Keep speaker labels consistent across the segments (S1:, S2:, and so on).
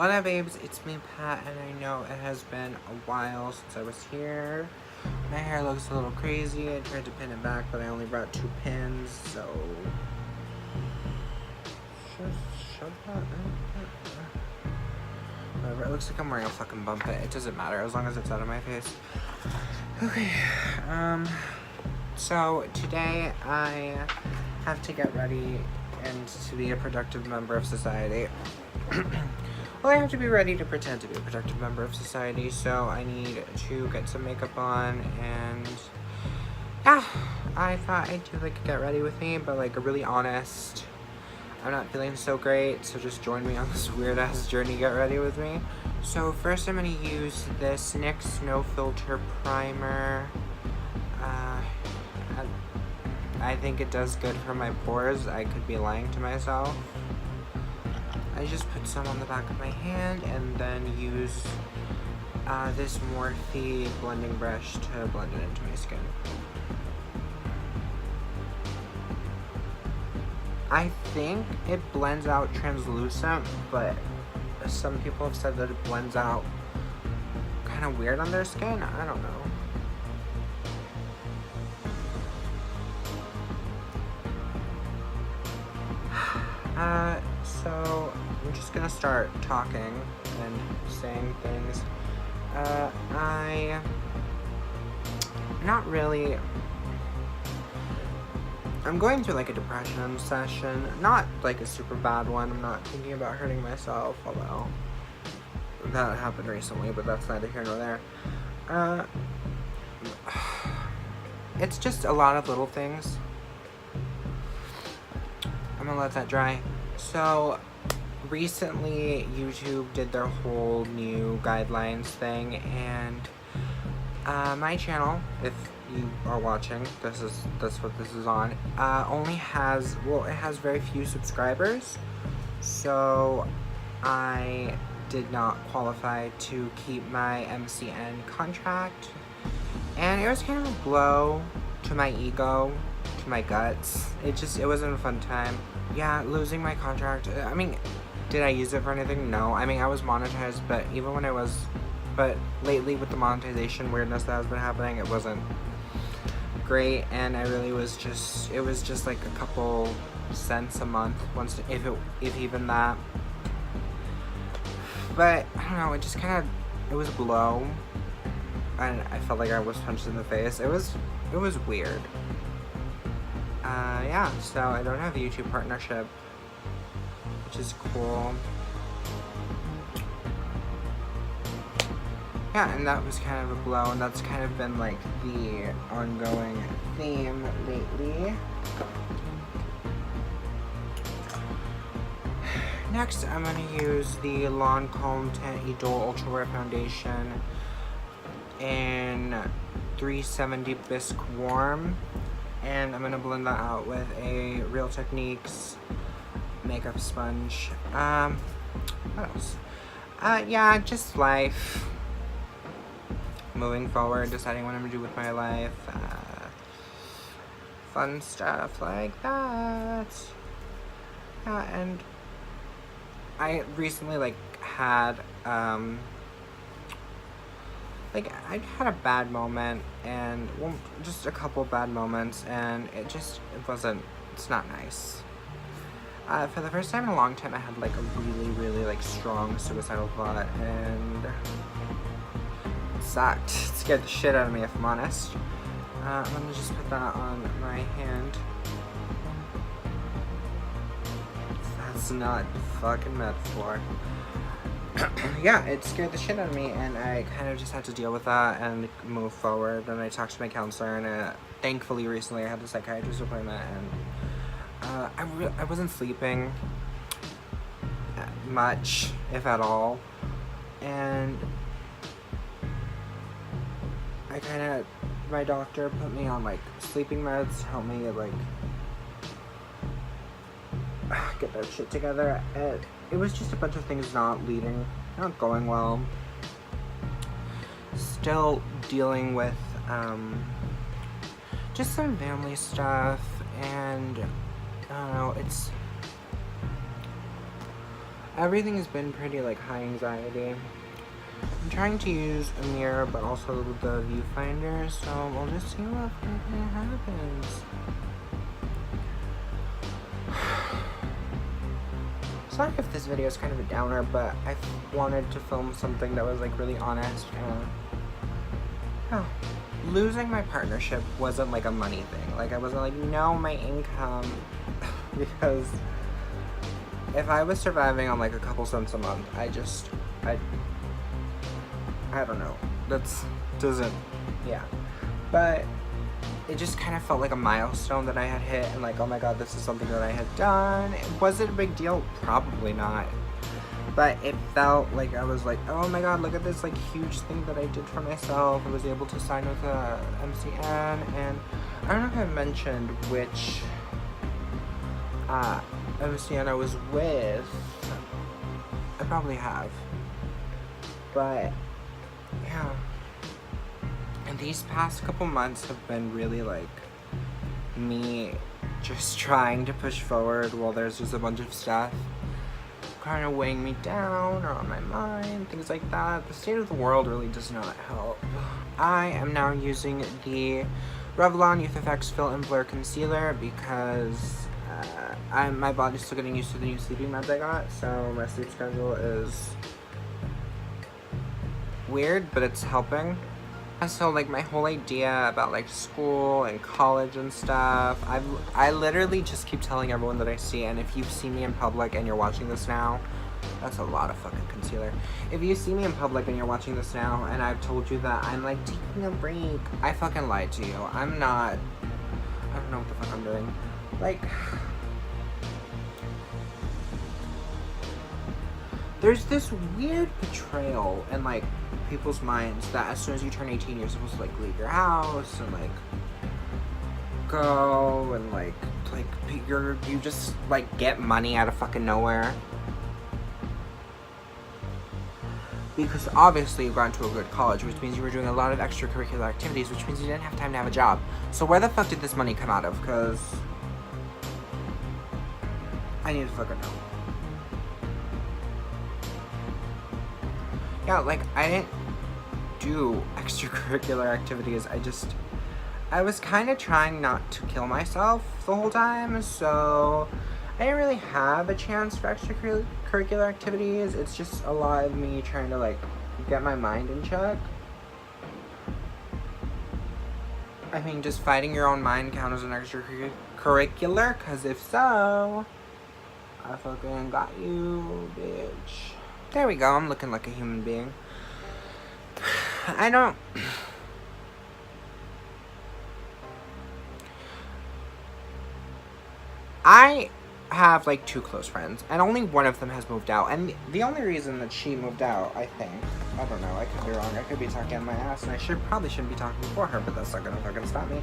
S1: What up, babes? It's me, Pat, and I know it has been a while since I was here. My hair looks a little crazy. I tried to pin it back, but I only brought 2 pins, so... Shut that. Whatever, it looks like I'm wearing a fucking bump it. It doesn't matter, as long as it's out of my face. Okay, so today I have to get ready and to be a productive member of society. Well, I have to be ready to pretend to be a productive member of society, so I need to get some makeup on, and yeah, I thought I'd do like a get ready with me, but like a really honest, I'm not feeling so great, so just join me on this weird ass journey, get ready with me. So first I'm going to use this NYX No Filter Primer. I think it does good for my pores. I could be lying to myself. I just put some on the back of my hand and then use this Morphe blending brush to blend it into my skin. I think it blends out translucent, but some people have said that it blends out kind of weird on their skin. I don't know. So I'm just gonna start talking and saying things. I'm going through like a depression session, not like a super bad one. I'm not thinking about hurting myself, although that happened recently, but that's neither here nor there. It's just a lot of little things. I'm gonna let that dry. So recently YouTube did their whole new guidelines thing, and my channel, if you are watching, that's what this is on, only has, well, it has very few subscribers, so I did not qualify to keep my MCN contract, and it was kind of a blow to my ego, to my guts. It wasn't a fun time. Yeah, losing my contract, I mean, did I use it for anything? No. I mean, I was monetized, but even when I was, but lately with the monetization weirdness that has been happening, it wasn't great, and I really was just, it was just like a couple cents a month, if even that. But I don't know, it just kind of, it was a blow, and I felt like I was punched in the face. It was weird. Yeah, so I don't have a YouTube partnership, which is cool. Yeah, and that was kind of a blow, and that's kind of been like the ongoing theme lately. Next, I'm going to use the Lancôme Teint Idole Ultra Wear Foundation in 370 Bisque Warm, and I'm going to blend that out with a Real Techniques makeup sponge. What else? Yeah, just life. Moving forward, deciding what I'm gonna do with my life, fun stuff like that. Yeah, and I recently had I had a bad moment, and well, just a couple bad moments, and it's not nice. For the first time in a long time, I had like a really strong suicidal thought, and sucked. It scared the shit out of me, if I'm honest. I'm gonna just put that on my hand. That's not fucking metaphor. Yeah, it scared the shit out of me, and I kind of just had to deal with that and move forward. And I talked to my counselor, and thankfully recently I had a psychiatrist appointment, and I wasn't sleeping much, if at all, and my doctor put me on like sleeping meds to help me like get that shit together. It was just a bunch of things not going well. Still dealing with just some family stuff, and I don't know, everything has been pretty like high anxiety. I'm trying to use a mirror but also the viewfinder, so we'll just see what fucking happens. Sorry if this video is kind of a downer, but I wanted to film something that was like really honest. Losing my partnership wasn't like a money thing. Like I wasn't like, no, my income, because if I was surviving on like a couple cents a month, I don't know. Yeah. But it just kind of felt like a milestone that I had hit, and like, oh my god, this is something that I had done. Was it a big deal? Probably not. But it felt like I was like, oh my god, look at this like huge thing that I did for myself. I was able to sign with MCN, and I don't know if I mentioned which MCN I was with. I probably have. But yeah. And these past couple months have been really like me just trying to push forward while there's just a bunch of stuff kind of weighing me down or on my mind, things like that. The state of the world really does not help. I am now using the Revlon Youth Effects Fill and Blur Concealer because my body's still getting used to the new sleeping meds I got, so my sleep schedule is weird, but it's helping. So like my whole idea about like school and college and stuff, I literally just keep telling everyone that I see, and if you see me in public and you're watching this now, that's a lot of fucking concealer. If you see me in public and you're watching this now and I've told you that I'm like taking a break, I fucking lied to you. I'm not, I don't know what the fuck I'm doing. Like, there's this weird portrayal in like people's minds that as soon as you turn 18 you're supposed to like leave your house and like go and like you just like get money out of fucking nowhere, because obviously you got into a good college, which means you were doing a lot of extracurricular activities, which means you didn't have time to have a job. So where the fuck did this money come out of? Because I need to fucking know. Yeah, like, I didn't do extracurricular activities. I was kind of trying not to kill myself the whole time, so I didn't really have a chance for extracurricular activities. It's just a lot of me trying to, like, get my mind in check. I mean, does fighting your own mind count as an extracurricular? Because if so, I fucking got you, bitch. There we go, I'm looking like a human being. I have like 2 close friends, and only one of them has moved out, and the only reason that she moved out, I think, I don't know, I could be wrong, I could be talking on my ass, and I probably shouldn't be talking for her, but that's not gonna fucking stop me.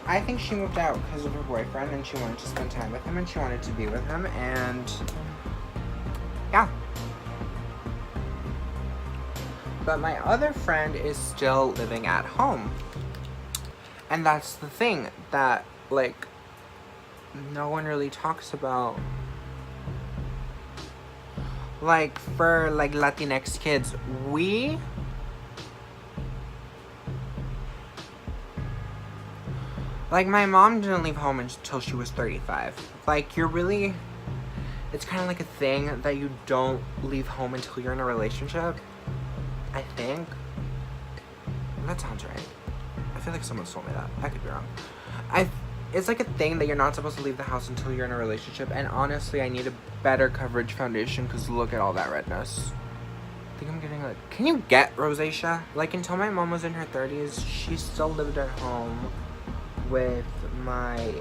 S1: I think she moved out because of her boyfriend, and she wanted to spend time with him, and she wanted to be with him, and yeah. But my other friend is still living at home. And that's the thing that, like, no one really talks about. Like, for, like, Latinx kids, like, my mom didn't leave home until she was 35. Like, it's kind of like a thing that you don't leave home until you're in a relationship. I think. That sounds right. I feel like someone told me that. I could be wrong. It's like a thing that you're not supposed to leave the house until you're in a relationship, and honestly, I need a better coverage foundation because look at all that redness. I think I'm getting like... Can you get rosacea? Like, until my mom was in her 30s, she still lived at home with my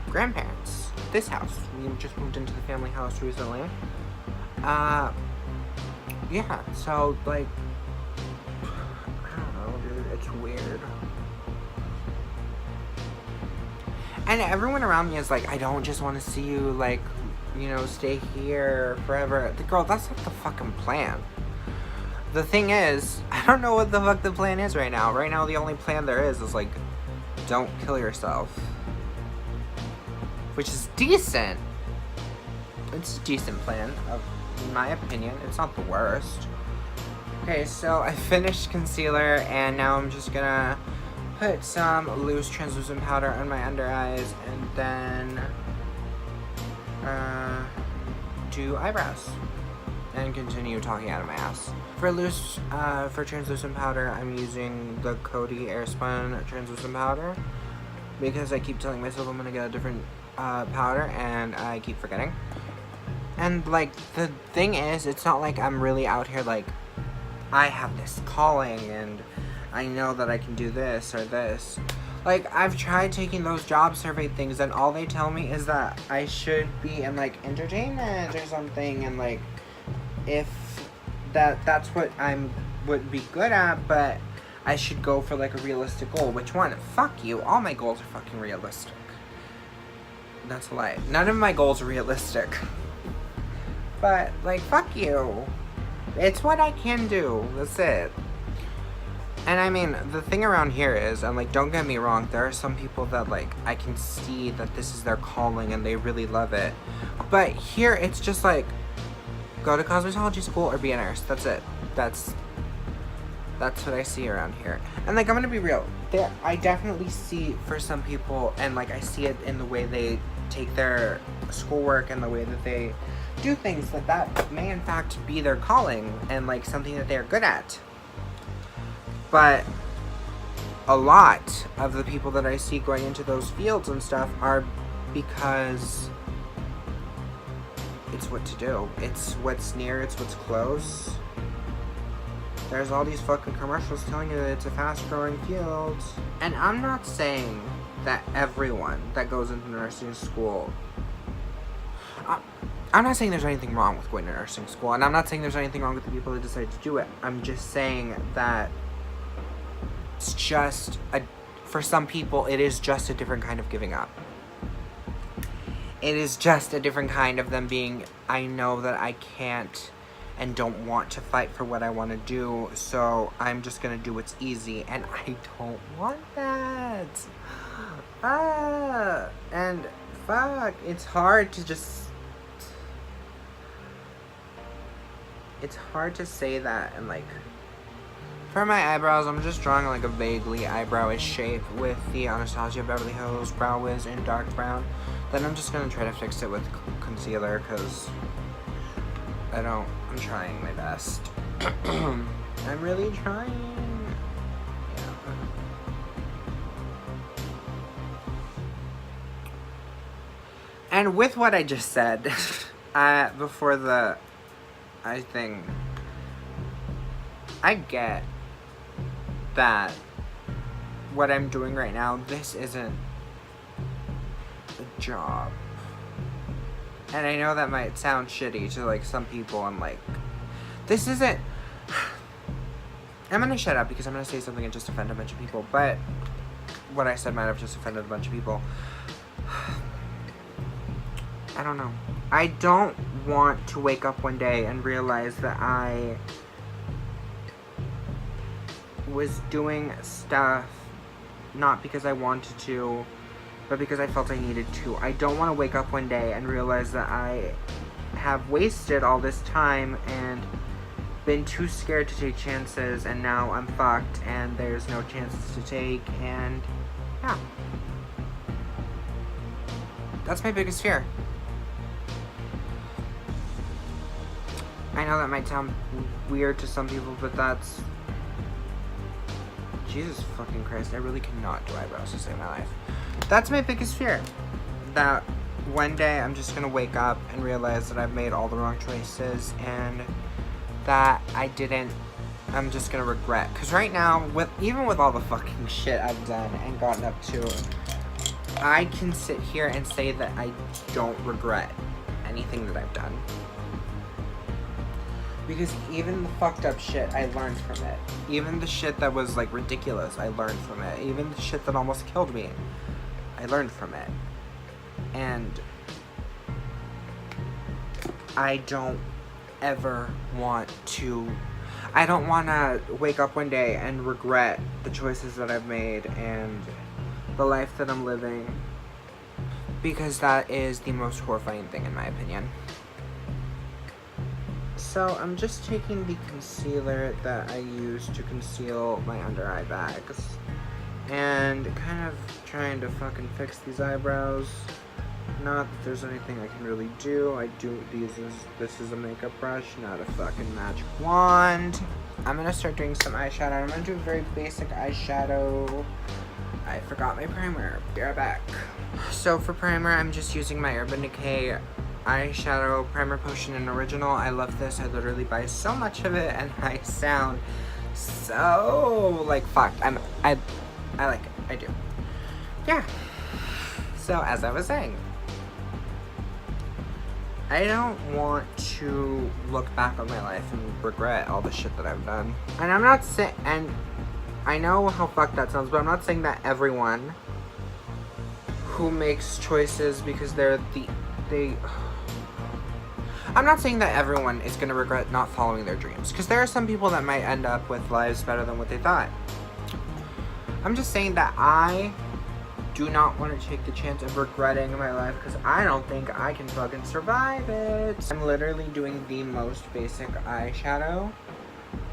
S1: grandparents. This house. We just moved into the family house recently. Yeah, so, like, I don't know, dude, it's weird. And everyone around me is like, I don't just want to see you, like, you know, stay here forever. Girl, that's not the fucking plan. The thing is, I don't know what the fuck the plan is right now. Right now, the only plan there is like, don't kill yourself. Which is decent. it's a decent plan, in my opinion. It's not the worst. Okay, so I finished concealer, and now I'm just gonna put some loose translucent powder on my under eyes, and then do eyebrows, and continue talking out of my ass. For translucent powder, I'm using the Coty Airspun translucent powder, because I keep telling myself I'm gonna get a different powder, and I keep forgetting. And, like, the thing is, it's not like I'm really out here, like, I have this calling, and I know that I can do this or this. Like, I've tried taking those job survey things, and all they tell me is that I should be in, like, entertainment or something, and, like, if that's what would be good at, but I should go for, like, a realistic goal. Which one? Fuck you. All my goals are fucking realistic. That's a lie. None of my goals are realistic. But, like, fuck you. It's what I can do. That's it. And I mean, the thing around here is, and like, don't get me wrong, there are some people that, like, I can see that this is their calling and they really love it. But here, it's just like, go to cosmetology school or be a nurse. That's it. That's what I see around here. And like, I'm gonna be real. I definitely see for some people, and like, I see it in the way they take their schoolwork and the way that they do things, that may in fact be their calling and like something that they're good at. But a lot of the people that I see going into those fields and stuff are because it's what to do. It's what's near, it's what's close. There's all these fucking commercials telling you that it's a fast-growing field. And I'm not saying that everyone that goes into nursing school... I'm not saying there's anything wrong with going to nursing school, and I'm not saying there's anything wrong with the people that decide to do it. I'm just saying that it's just for some people, it is just a different kind of giving up. It is just a different kind of them being, I know that I can't and don't want to fight for what I want to do, so I'm just gonna do what's easy, and I don't want that. And fuck, it's hard to just... It's hard to say that, and like, for my eyebrows, I'm just drawing like a vaguely eyebrowish shape with the Anastasia Beverly Hills Brow Wiz in dark brown. Then I'm just gonna try to fix it with concealer, because I'm trying my best. I'm really trying. Yeah. And with what I just said, before the I get that what I'm doing right now, this isn't a job. And I know that might sound shitty to like some people, and like, this isn't... I'm gonna shut up because I'm gonna say something and just offend a bunch of people, but what I said might have just offended a bunch of people. I don't know. I don't want to wake up one day and realize that I was doing stuff not because I wanted to, but because I felt I needed to. I don't want to wake up one day and realize that I have wasted all this time and been too scared to take chances, and now I'm fucked and there's no chances to take, and yeah. That's my biggest fear. I know that might sound weird to some people, but that's... Jesus fucking Christ, I really cannot do eyebrows to save my life. That's my biggest fear. That one day I'm just gonna wake up and realize that I've made all the wrong choices, and that I'm just gonna regret. Because right now, even with all the fucking shit I've done and gotten up to, I can sit here and say that I don't regret anything that I've done. Because even the fucked up shit, I learned from it. Even the shit that was, like, ridiculous, I learned from it. Even the shit that almost killed me, I learned from it. And I don't ever want to... I don't want to wake up one day and regret the choices that I've made and the life that I'm living. Because that is the most horrifying thing, in my opinion. So I'm just taking the concealer that I use to conceal my under eye bags and kind of trying to fucking fix these eyebrows. Not that there's anything I can really do. This is a makeup brush, not a fucking magic wand. I'm gonna start doing some eyeshadow. I'm gonna do a very basic eyeshadow. I forgot my primer. Be right back. So for primer, I'm just using my Urban Decay eyeshadow primer potion in original. I love this. I literally buy so much of it and I sound so like fucked. I like it. I do. Yeah. So as I was saying, I don't want to look back on my life and regret all the shit that I've done. And I'm not saying, and I know how fucked that sounds, but I'm not saying that everyone who makes choices because I'm not saying that everyone is going to regret not following their dreams, because there are some people that might end up with lives better than what they thought. I'm just saying that I do not want to take the chance of regretting my life, because I don't think I can fucking survive it. I'm literally doing the most basic eyeshadow.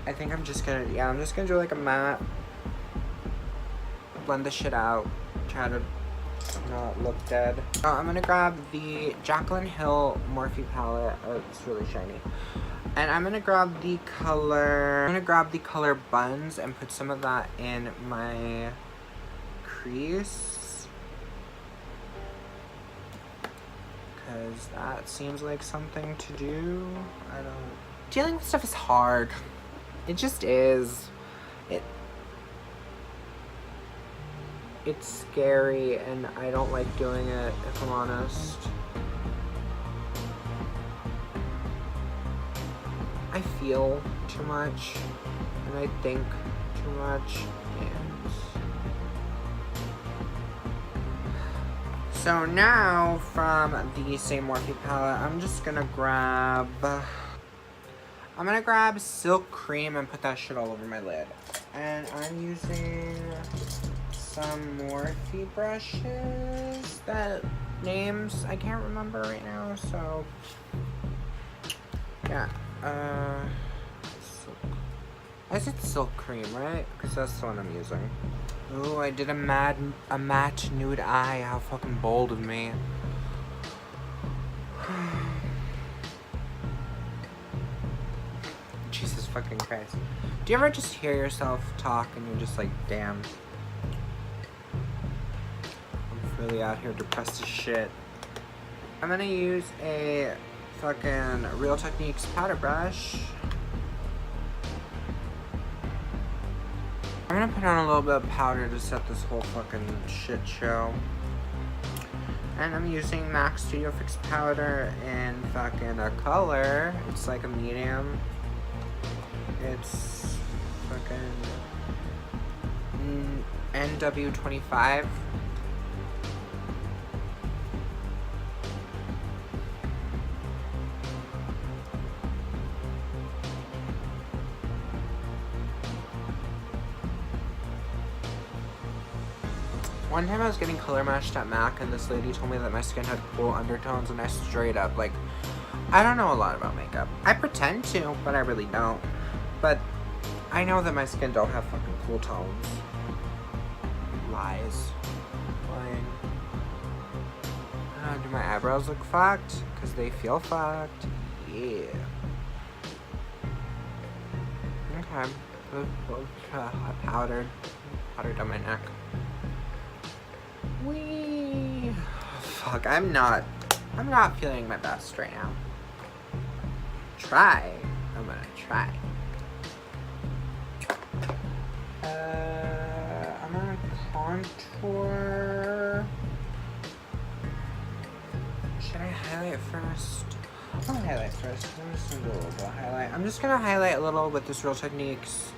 S1: I think I'm just gonna do like a matte. Blend the shit out. Try to not look dead. I'm gonna grab the Jaclyn Hill Morphe palette. Oh, it's really shiny. And I'm gonna grab the color Buns and put some of that in my crease, because that seems like something to do. Dealing with stuff is hard. It just is. It's scary and I don't like doing it, if I'm honest. I feel too much and I think too much, and so now from the same Morphe palette, I'm gonna grab Silk Cream and put that shit all over my lid. And I'm using some Morphe brushes that names I can't remember right now, so yeah. I said Silk Cream, right? Because that's the one I'm using. Ooh, I did a matte nude eye. How fucking bold of me. Jesus fucking Christ. Do you ever just hear yourself talk and you're just like, damn, I'm really out here depressed as shit. I'm gonna use a fucking Real Techniques powder brush. I'm gonna put on a little bit of powder to set this whole fucking shit show. And I'm using MAC Studio Fix powder in fucking a color. It's like a medium. It's fucking NW25. One time I was getting color matched at MAC and this lady told me that my skin had cool undertones, and I straight up, like, I don't know a lot about makeup. I pretend to, but I really don't. But I know that my skin don't have fucking cool tones. Lies. Lying. Do my eyebrows look fucked? Because they feel fucked. Yeah. Okay. I powdered on my neck. Wee. Fuck, I'm not feeling my best right now. I'm gonna try. I'm gonna contour. Should I highlight first? I'll highlight first. I'm just gonna do a little bit of highlight. I'm just gonna highlight a little with this Real Techniques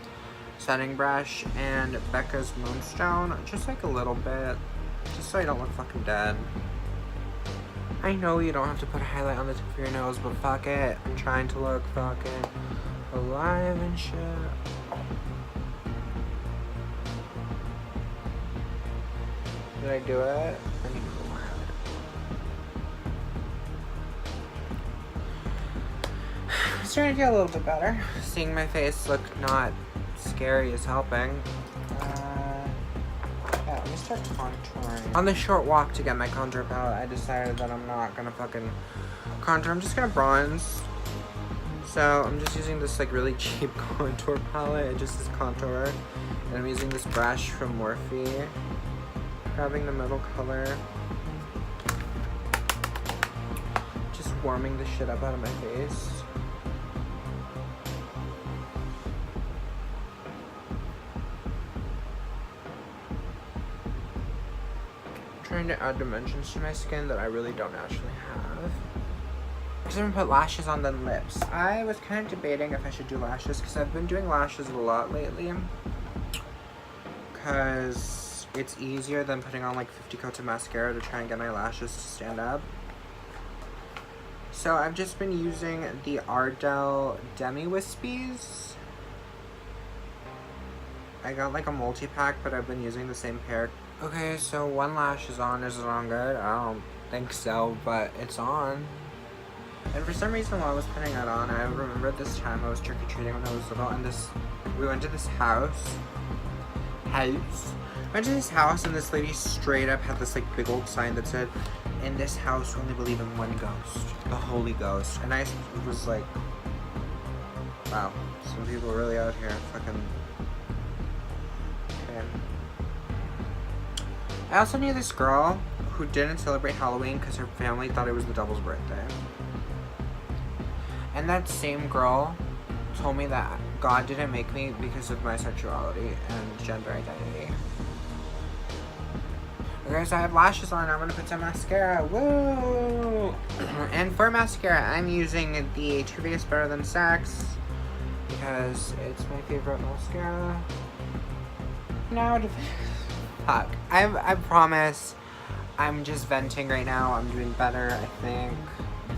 S1: setting brush and Becca's Moonstone. Just like a little bit. Just so I don't look fucking dead. I know you don't have to put a highlight on the tip of your nose, but fuck it. I'm trying to look fucking alive and shit. Did I do it? I need to put more highlight. starting to feel a little bit better. Seeing my face look not scary is helping. Yeah, let me start contouring. On the short walk to get my contour palette, I decided that I'm not gonna fucking contour. I'm just gonna bronze. So I'm just using this like really cheap contour palette. It just is contour. And I'm using this brush from Morphe. Grabbing the middle color. Just warming the shit up out of my face. Trying to add dimensions to my skin that I really don't actually have. Because I'm gonna put lashes on then lips. I was kind of debating if I should do lashes because I've been doing lashes a lot lately. Because it's easier than putting on like 50 coats of mascara to try and get my lashes to stand up. So I've just been using the Ardell Demi Whispies. I got like a multi-pack, but I've been using the same pair. Okay, so one lash is on. Is it on good? I don't think so, but it's on. And for some reason while I was putting that on, I remembered this time I was trick-or-treating when I was little, and we went to this house. Went to this house, and this lady straight up had this like big old sign that said, "In this house, we only believe in one ghost, the Holy Ghost." And I was like, wow, some people are really out here fucking. Okay. I also knew this girl who didn't celebrate Halloween because her family thought it was the devil's birthday. And that same girl told me that God didn't make me because of my sexuality and gender identity. Okay, so I have lashes on. I'm gonna put some mascara. Woo! And for mascara, I'm using the Too Faced Better Than Sex because it's my favorite mascara. Now to fuck. I promise I'm just venting right now. I'm doing better, I think.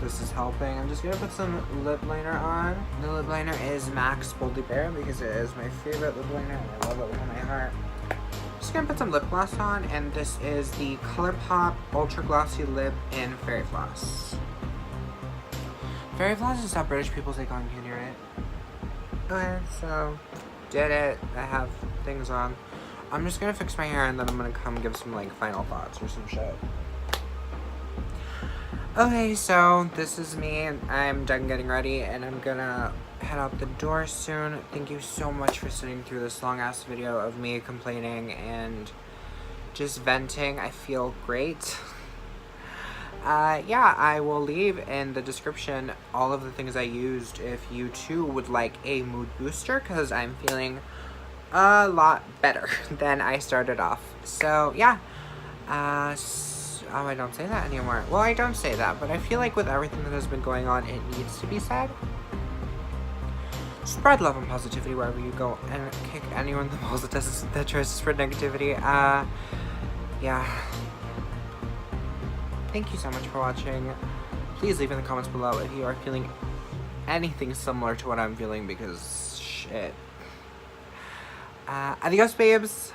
S1: This is helping. I'm just gonna put some lip liner on. The lip liner is MAC's Boldly Bare because it is my favorite lip liner and I love it with all my heart. Just gonna put some lip gloss on, and this is the ColourPop Ultra Glossy Lip in Fairy Floss. Fairy Floss is how British people take on beauty, right? Okay, so did it. I have things on. I'm just gonna fix my hair and then I'm gonna come give some like final thoughts or some shit. Okay, so this is me. I'm done getting ready and I'm gonna head out the door soon. Thank you so much for sitting through this long ass video of me complaining and just venting. I feel great. Yeah, I will leave in the description all of the things I used if you too would like a mood booster, because I'm feeling a lot better than I started off. So yeah, oh, I don't say that anymore. Well, I don't say that, but I feel like with everything that has been going on, it needs to be said. Spread love and positivity wherever you go, and kick anyone in the balls that tries to spread negativity. Yeah. Thank you so much for watching. Please leave in the comments below if you are feeling anything similar to what I'm feeling, because shit. Adios, babes.